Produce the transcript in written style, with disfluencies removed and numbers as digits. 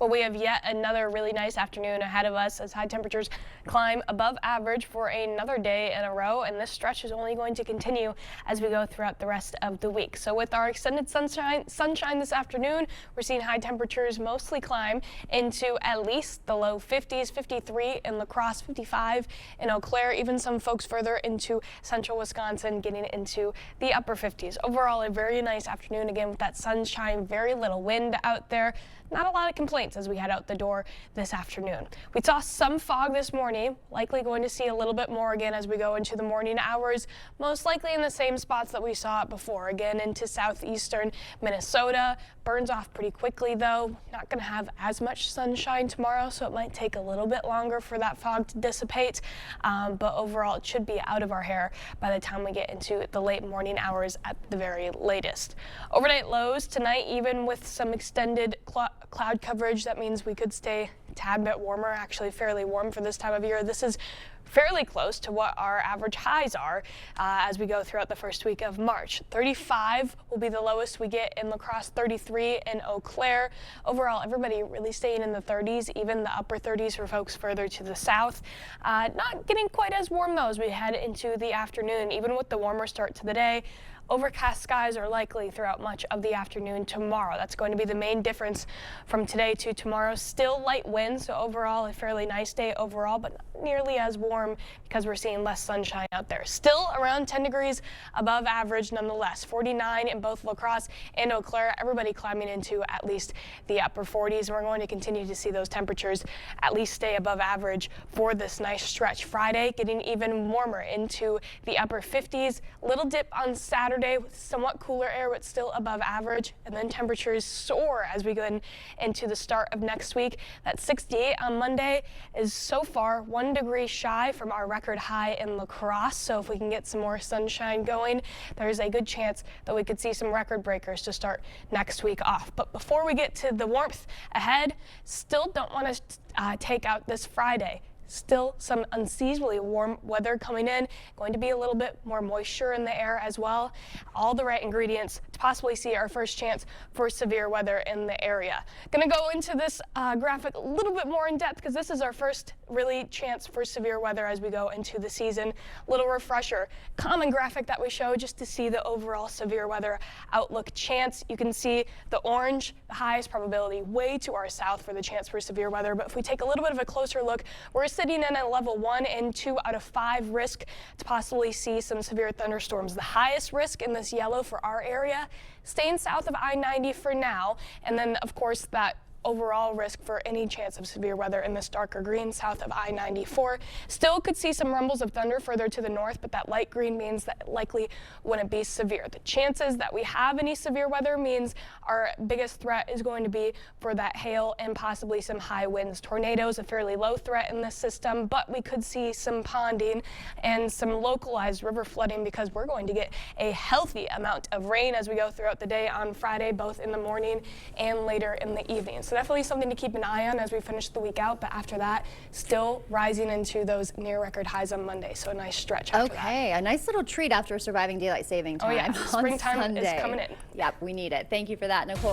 Well, we have yet another really nice afternoon ahead of us as high temperatures climb above average for another day in a row, and this stretch is only going to continue as we go throughout the rest of the week. So with our extended sunshine this afternoon, we're seeing high temperatures mostly climb into at least the low 50s, 53 in La Crosse, 55 in Eau Claire, even some folks further into central Wisconsin getting into the upper 50s. Overall, a very nice afternoon again with that sunshine, very little wind out there. Not a lot of complaints as we head out the door this afternoon. We saw some fog this morning, likely going to see a little bit more again as we go into the morning hours, most likely in the same spots that we saw it before, again into southeastern Minnesota. Burns off pretty quickly though. Not going to have as much sunshine tomorrow, so it might take a little bit longer for that fog to dissipate, but overall it should be out of our hair by the time we get into the late morning hours at the very latest. Overnight lows tonight, even with some extended cloud coverage, that means we could stay a tad bit warmer, actually fairly warm for this time of year. This is fairly close to what our average highs are as we go throughout the first week of March. 35 will be the lowest we get in La Crosse, 33 in Eau Claire. Overall, everybody really staying in the 30s, even the upper 30s for folks further to the south. Not getting quite as warm though as we head into the afternoon, even with the warmer start to the day. Overcast skies are likely throughout much of the afternoon tomorrow. That's going to be the main difference from today to tomorrow. Still light winds, so overall a fairly nice day overall, but not nearly as warm because we're seeing less sunshine out there. Still around 10 degrees above average nonetheless. 49 in both La Crosse and Eau Claire. Everybody climbing into at least the upper 40s, and we're going to continue to see those temperatures at least stay above average for this nice stretch. Friday getting even warmer into the upper 50s. Little dip on Saturday with somewhat cooler air, but still above average, and then temperatures soar as we go into the start of next week. That 68 on Monday is so far 1 degree shy from our record high in La Crosse, so if we can get some more sunshine going, there's a good chance that we could see some record breakers to start next week off. But before we get to the warmth ahead, still don't want to take out this Friday. Still some unseasonably warm weather coming in, going to be a little bit more moisture in the air as well. All the right ingredients to possibly see our first chance for severe weather in the area. Going to go into this graphic a little bit more in depth because this is our first really chance for severe weather as we go into the season. Little refresher, common graphic that we show just to see the overall severe weather outlook chance. You can see the orange, the highest probability way to our south for the chance for severe weather. But if we take a little bit of a closer look, we're sitting in a level 1 and 2 out of 5 risk to possibly see some severe thunderstorms. The highest risk in this yellow for our area staying south of I-90 for now, and then of course that overall risk for any chance of severe weather in this darker green south of I-94. Still could see some rumbles of thunder further to the north, but that light green means that it likely wouldn't be severe. The chances that we have any severe weather means our biggest threat is going to be for that hail and possibly some high winds. Tornadoes, a fairly low threat in this system, but we could see some ponding and some localized river flooding because we're going to get a healthy amount of rain as we go throughout the day on Friday, both in the morning and later in the evening. So definitely something to keep an eye on as we finish the week out, but after that, still rising into those near record highs on Monday. So a nice stretch after that. Okay, a nice little treat after surviving daylight saving time. Oh yeah, on springtime Sunday. is coming in. Yep, we need it. Thank you for that, Nicole.